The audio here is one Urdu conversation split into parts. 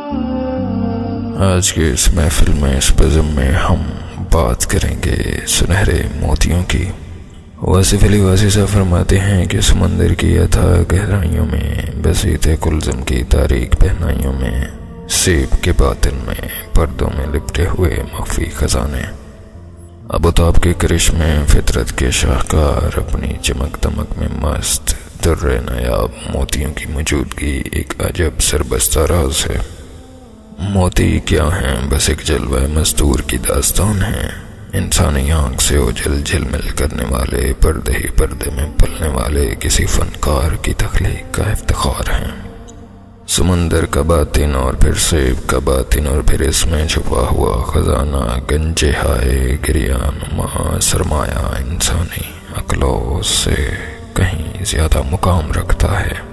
آج کے اس محفل میں اس بزم میں ہم بات کریں گے سنہرے موتیوں کی۔ واصف علی واصف صاحب فرماتے ہیں کہ سمندر کی اتھاہ گہرائیوں میں، بسیط کلزم کی تاریک پہنائیوں میں، سیب کے باطن میں، پردوں میں لپٹے ہوئے مخفی خزانے، ابوتاب کے کرشمے، فطرت کے شاہکار، اپنی چمک دمک میں مست، در نایاب موتیوں کی موجودگی ایک عجب سربستہ راز ہے۔ موتی کیا ہیں؟ بس ایک جلوہ مستور کی داستان ہے۔ انسانی آنکھ سے اوجھل جھلمل کرنے والے، پردے ہی پردے میں پلنے والے کسی فنکار کی تخلیق کا افتخار ہیں۔ سمندر کا باطن اور پھر سیب کا باطن اور پھر اس میں چھپا ہوا خزانہ، گنجے ہائے گریانما سرمایہ انسانی عقلوں سے کہیں زیادہ مقام رکھتا ہے۔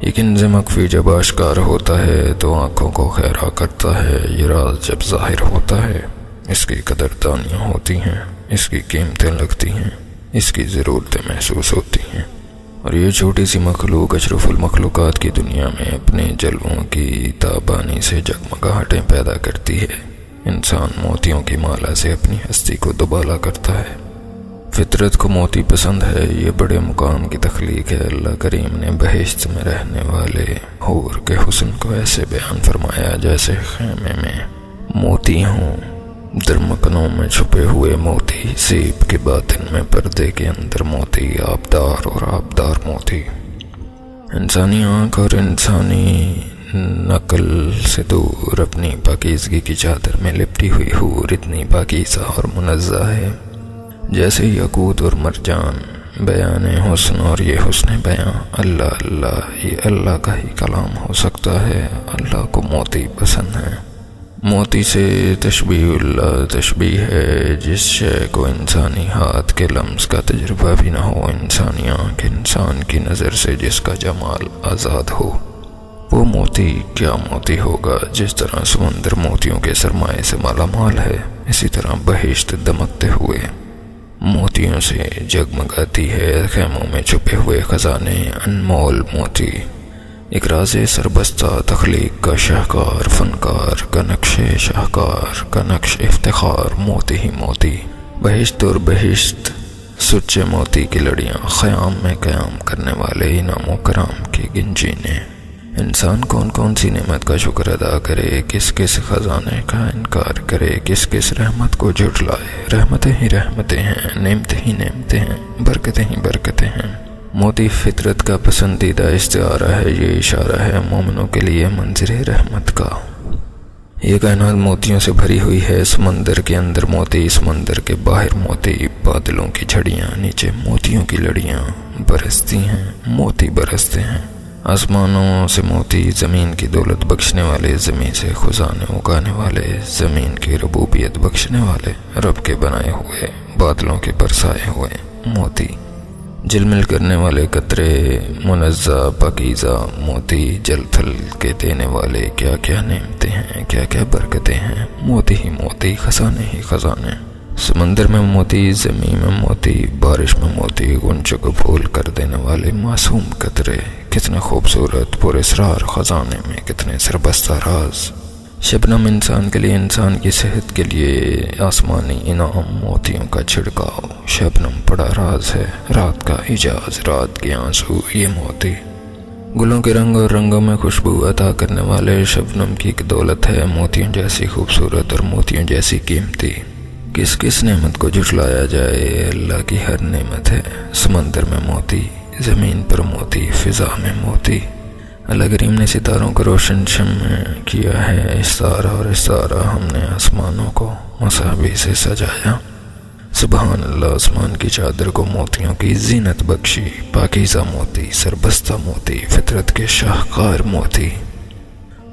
یہ کنز مخفی جب آشکار ہوتا ہے تو آنکھوں کو خیرہ کرتا ہے۔ یہ راز جب ظاہر ہوتا ہے اس کی قدردانیاں ہوتی ہیں، اس کی قیمتیں لگتی ہیں، اس کی ضرورتیں محسوس ہوتی ہیں، اور یہ چھوٹی سی مخلوق اشرف المخلوقات کی دنیا میں اپنے جلووں کی تابانی سے جگمگاہٹیں پیدا کرتی ہے۔ انسان موتیوں کی مالا سے اپنی ہستی کو دوبالا کرتا ہے۔ فطرت کو موتی پسند ہے، یہ بڑے مقام کی تخلیق ہے۔ اللہ کریم نے بہشت میں رہنے والے حور کے حسن کو ایسے بیان فرمایا جیسے خیمے میں موتی ہوں، درمکنوں میں چھپے ہوئے موتی، سیب کے باطن میں پردے کے اندر موتی، آبدار اور آبدار موتی۔ انسانی آنکھ اور انسانی نقل سے دور اپنی پاکیزگی کی چادر میں لپٹی ہوئی حور اتنی پاکیزہ اور منزہ ہے جیسے یاقوت اور مرجان۔ بیان حسن اور یہ حسن بیان، اللہ اللہ، یہ اللہ کا ہی کلام ہو سکتا ہے۔ اللہ کو موتی پسند ہے۔ موتی سے تشبیہ اللہ تشبیہ ہے، جس شے کو انسانی ہاتھ کے لمس کا تجربہ بھی نہ ہو، انسانی آنکھ انسان کی نظر سے جس کا جمال آزاد ہو، وہ موتی کیا موتی ہوگا۔ جس طرح سمندر موتیوں کے سرمایے سے مالا مال ہے، اسی طرح بہشت دمکتے ہوئے موتیوں سے جگمگاتی ہے۔ خیموں میں چھپے ہوئے خزانے، انمول موتی، ایک راز سربستہ تخلیق کا شاہکار، فنکار کا نقش شاہکار کا نقش افتخار، موتی ہی موتی، بہشت اور بہشت، سچے موتی کی لڑیاں، خیام میں قیام کرنے والے انعام و کرام کی گنجینے۔ انسان کون کون سی نعمت کا شکر ادا کرے، کس کس خزانے کا انکار کرے، کس کس رحمت کو جھٹلائے۔ رحمتیں ہی رحمتیں ہیں، نعمتیں ہی نعمتیں ہیں، برکتیں ہی برکتیں ہیں۔ موتی فطرت کا پسندیدہ استعارہ ہے، یہ اشارہ ہے مومنوں کے لیے منظر رحمت کا۔ یہ کائنات موتیوں سے بھری ہوئی ہے، سمندر کے اندر موتی، سمندر کے باہر موتی، بادلوں کی جھڑیاں نیچے موتیوں کی لڑیاں برستی ہیں، موتی برستے ہیں۔ آسمانوں سے موتی، زمین کی دولت بخشنے والے، زمین سے خزانے اگانے والے، زمین کی ربوبیت بخشنے والے، رب کے بنائے ہوئے، بادلوں کے برسائے ہوئے موتی، جلمل کرنے والے قطرے، منزہ پاکیزہ موتی، جل تھل کے دینے والے، کیا کیا نعمتیں ہیں، کیا کیا برکتیں ہیں، موتی ہی موتی، خزانے ہی خزانے۔ سمندر میں موتی، زمین میں موتی، بارش میں موتی، غنچوں کو پھول کر دینے والے معصوم قطرے، کتنے خوبصورت پر اسرار خزانے میں کتنے سربستہ راز۔ شبنم انسان کے لیے، انسان کی صحت کے لیے آسمانی انعام، موتیوں کا چھڑکاؤ۔ شبنم بڑا راز ہے، رات کا اعجاز، رات کے آنسو، یہ موتی۔ گلوں کے رنگ اور رنگوں میں خوشبو عطا کرنے والے شبنم کی ایک دولت ہے، موتیوں جیسی خوبصورت اور موتیوں جیسی قیمتی۔ کس کس نعمت کو جھٹلایا جائے، اللہ کی ہر نعمت ہے۔ سمندر میں موتی، زمین پر موتی، فضا میں موتی۔ اللہ کریم نے ستاروں کو روشن شمع کیا ہے، استارہ اور استارہ ہم نے آسمانوں کو مصابیح سے سجایا۔ سبحان اللہ، آسمان کی چادر کو موتیوں کی زینت بخشی، پاکیزہ موتی، سربستہ موتی، فطرت کے شاہکار موتی۔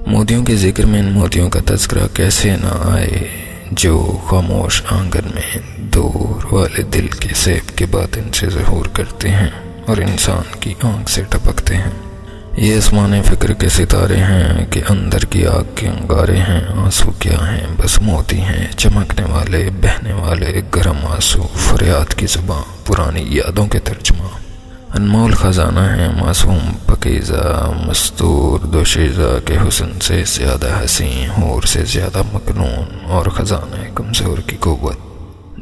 موتیوں کے ذکر میں ان موتیوں کا تذکرہ کیسے نہ آئے جو خاموش آنگن میں دور والے دل کے سیب کے باطن سے ظہور کرتے ہیں اور انسان کی آنکھ سے ٹپکتے ہیں۔ یہ آسمان فکر کے ستارے ہیں کہ اندر کی آگ کے انگارے ہیں۔ آنسو کیا ہیں؟ بس موتی ہیں، چمکنے والے، بہنے والے، گرم آنسو، فریاد کی زباں، پرانی یادوں کے ترجمہ۔ انمول خزانہ ہے معصوم پکیزہ مستور دوشیزہ کے حسن سے زیادہ حسین، حور سے زیادہ مکنون، اور خزانہ کمزور کی قوت۔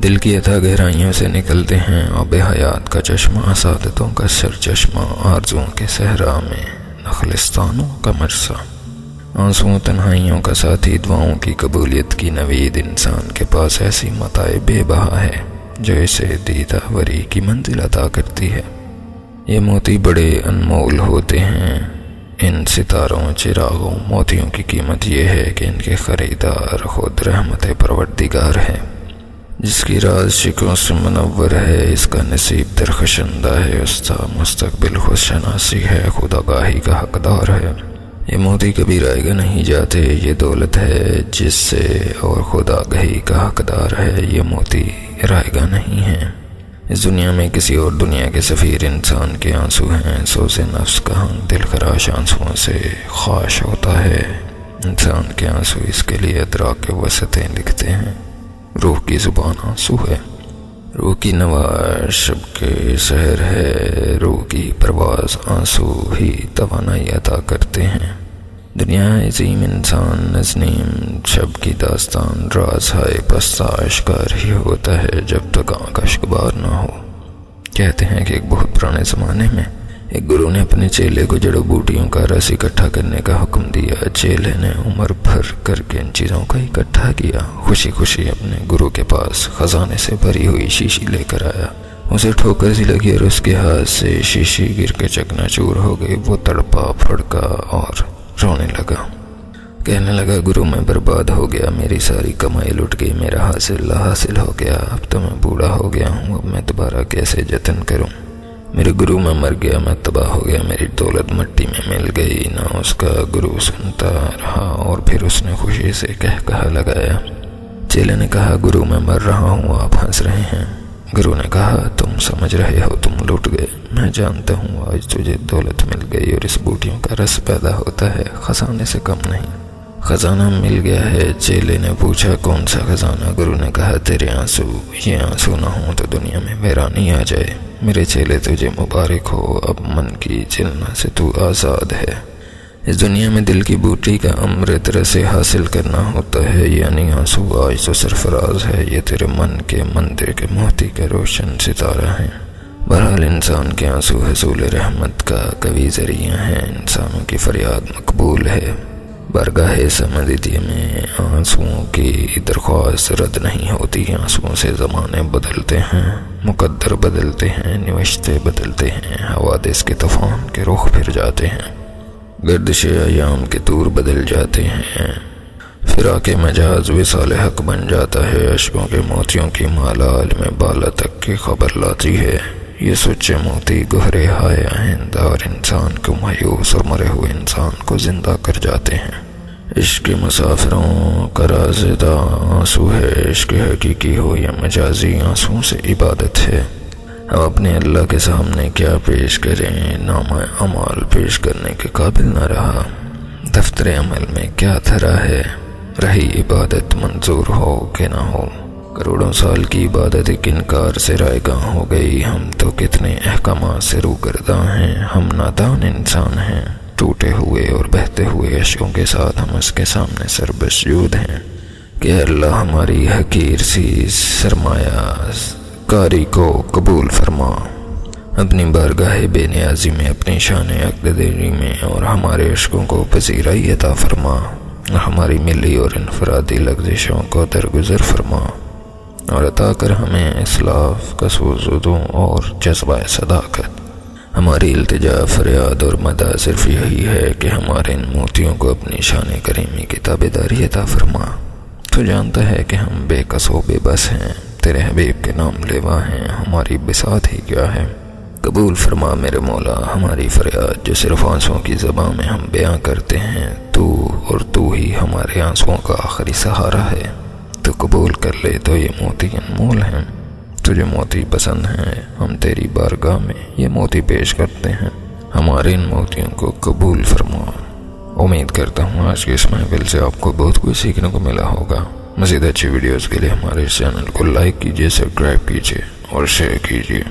دل کی اتھا گہرائیوں سے نکلتے ہیں آب حیات کا چشمہ، سعادتوں کا سرچشمہ، آرزوؤں کے صحرا میں نخلستانوں کا مرسا، آنسوؤں تنہائیوں کا ساتھی، دعاؤں کی قبولیت کی نوید۔ انسان کے پاس ایسی متاع بے بہا ہے جو اسے دیدہ وری کی منزل عطا کرتی ہے۔ یہ موتی بڑے انمول ہوتے ہیں، ان ستاروں چراغوں موتیوں کی قیمت یہ ہے کہ ان کے خریدار خود رحمت پروردگار ہے۔ جس کی راز شکوں سے منور ہے، اس کا نصیب درخشندہ ہے، اس کا مستقبل خوش شناسی ہے، خدا گاہی کا حقدار ہے۔ یہ موتی کبھی رائے گا نہیں جاتے، یہ دولت ہے جس سے اور خدا گاہی کا حقدار ہے، یہ موتی رائے گا نہیں ہے۔ اس دنیا میں کسی اور دنیا کے سفیر انسان کے آنسو ہیں، سوز نفس کا ہم دل خراش آنسوؤں سے خواش ہوتا ہے۔ انسان کے آنسو اس کے لیے ادراک کے وسطیں لکھتے ہیں، روح کی زبان آنسو ہے، روح کی نوا شب کے سحر ہے، روح کی پرواز آنسو ہی توانائی عطا کرتے ہیں۔ دنیا عظیم انسان نظنیم شب کی داستان، راز ہائے پستہ اشکار ہی ہوتا ہے جب تک آنکھ اشکبار نہ ہو۔ کہتے ہیں کہ ایک بہت پرانے زمانے میں ایک گرو نے اپنے چیلے کو جڑی بوٹیوں کا رس اکٹھا کرنے کا حکم دیا۔ چیلے نے عمر بھر کر کے ان چیزوں کا اکٹھا کیا، خوشی خوشی اپنے گرو کے پاس خزانے سے بھری ہوئی شیشی لے کر آیا۔ اسے ٹھوکر سی لگی اور اس کے ہاتھ سے شیشی گر کے چکنا چور ہو گئی۔ وہ تڑپا پھڑکا اور رونے لگا، کہنے لگا گرو میں برباد ہو گیا، میری ساری کمائی لٹ گئی، میرا حاصل لا حاصل ہو گیا، اب تو میں بوڑھا ہو گیا ہوں، اب میں دوبارہ کیسے جتن کروں؟ میرے گرو میں مر گیا، میں تباہ ہو گیا، میری دولت مٹی میں مل گئی۔ نہ اس کا گرو سنتا رہا اور پھر اس نے خوشی سے کہا لگایا۔ چیلے نے کہا گرو میں مر رہا ہوں، آپ ہنس رہے ہیں۔ گرو نے کہا تم سمجھ رہے ہو تم لٹ گئے، میں جانتا ہوں آج تجھے دولت مل گئی اور اس بوٹیوں کا رس پیدا ہوتا ہے، خزانے سے کم نہیں۔ خزانہ مل گیا ہے۔ چیلے نے پوچھا کون سا خزانہ؟ گرو نے کہا تیرے آنسو، یہ آنسو نہ ہوں تو دنیا میں ویرانی آ جائے۔ میرے چیلے تجھے مبارک ہو، اب من کی چلنا سے تو آزاد ہے۔ اس دنیا میں دل کی بوٹی کا امرت رس حاصل کرنا ہوتا ہے، یعنی آنسو آج تو سرفراز ہے، یہ تیرے من کے مندر کے موتی کے روشن ستارہ ہیں۔ بہرحال انسان کے آنسو حصول رحمت کا قوی ذریعہ ہیں، انسانوں کی فریاد مقبول ہے۔ بارگاہ سمدیدی میں آنسوؤں کی درخواست رد نہیں ہوتی، آنسوؤں سے زمانے بدلتے ہیں، مقدر بدلتے ہیں، نوشتے بدلتے ہیں، حوادث کے طوفان کے رخ پھر جاتے ہیں، گردش ایام کے طور بدل جاتے ہیں، فراق مجاز وصال حق بن جاتا ہے، اشکوں کے موتیوں کی مالا عالم بالا تک کی خبر لاتی ہے۔ یہ سچے موتی گہرے ہائے آئندہ اور انسان کو مایوس اور مرے ہوئے انسان کو زندہ کر جاتے ہیں۔ عشق مسافروں کا رازدہ آنسو ہے، عشق حقیقی ہو یا مجازی آنسو سے عبادت ہے۔ ہم اپنے اللہ کے سامنے کیا پیش کریں، نامہ اعمال پیش کرنے کے قابل نہ رہا، دفتر عمل میں کیا دھرا ہے، رہی عبادت منظور ہو کہ نہ ہو، کروڑوں سال کی عبادت ایک انکار سے رائے گاں ہو گئی۔ ہم تو کتنے احکامات سے روگرداں ہیں، ہم نادان انسان ہیں، ٹوٹے ہوئے اور بہتے ہوئے اشکوں کے ساتھ ہم اس کے سامنے سربسجود ہیں کہ اللہ ہماری حقیر سی سرمایہ کاری کو قبول فرما، اپنی بارگاہ بے نیازی میں، اپنی شان اقتداری میں اور ہمارے عشقوں کو پذیرائی عطا فرما، اور ہماری ملی اور انفرادی لغزشوں کو درگزر فرما، اور عطا کر ہمیں اسلاف کا سوزدوں اور جذبہ صداقت۔ ہماری التجا فریاد اور مدع صرف یہی ہے کہ ہمارے ان موتیوں کو اپنی شان کریمی کی تابعداری عطا فرما۔ تو جانتا ہے کہ ہم بے کس و بے بس ہیں، تیرے حبیب کے نام لیوا ہیں، ہماری بساط ہی کیا ہے۔ قبول فرما میرے مولا ہماری فریاد جو صرف آنسوؤں کی زبان میں ہم بیان کرتے ہیں، تو اور تو ہی ہمارے آنسوؤں کا آخری سہارا ہے۔ تو قبول کر لے تو یہ موتی انمول ہیں، تجھے موتی پسند ہیں، ہم تیری بارگاہ میں یہ موتی پیش کرتے ہیں، ہمارے ان موتیوں کو قبول فرما۔ امید کرتا ہوں آج کے اس محفل سے آپ کو بہت کچھ سیکھنے کو ملا ہوگا۔ مزید اچھی ویڈیوز کے لیے ہمارے چینل کو لائک کیجیے، سبسکرائب کیجیے اور شیئر کیجیے۔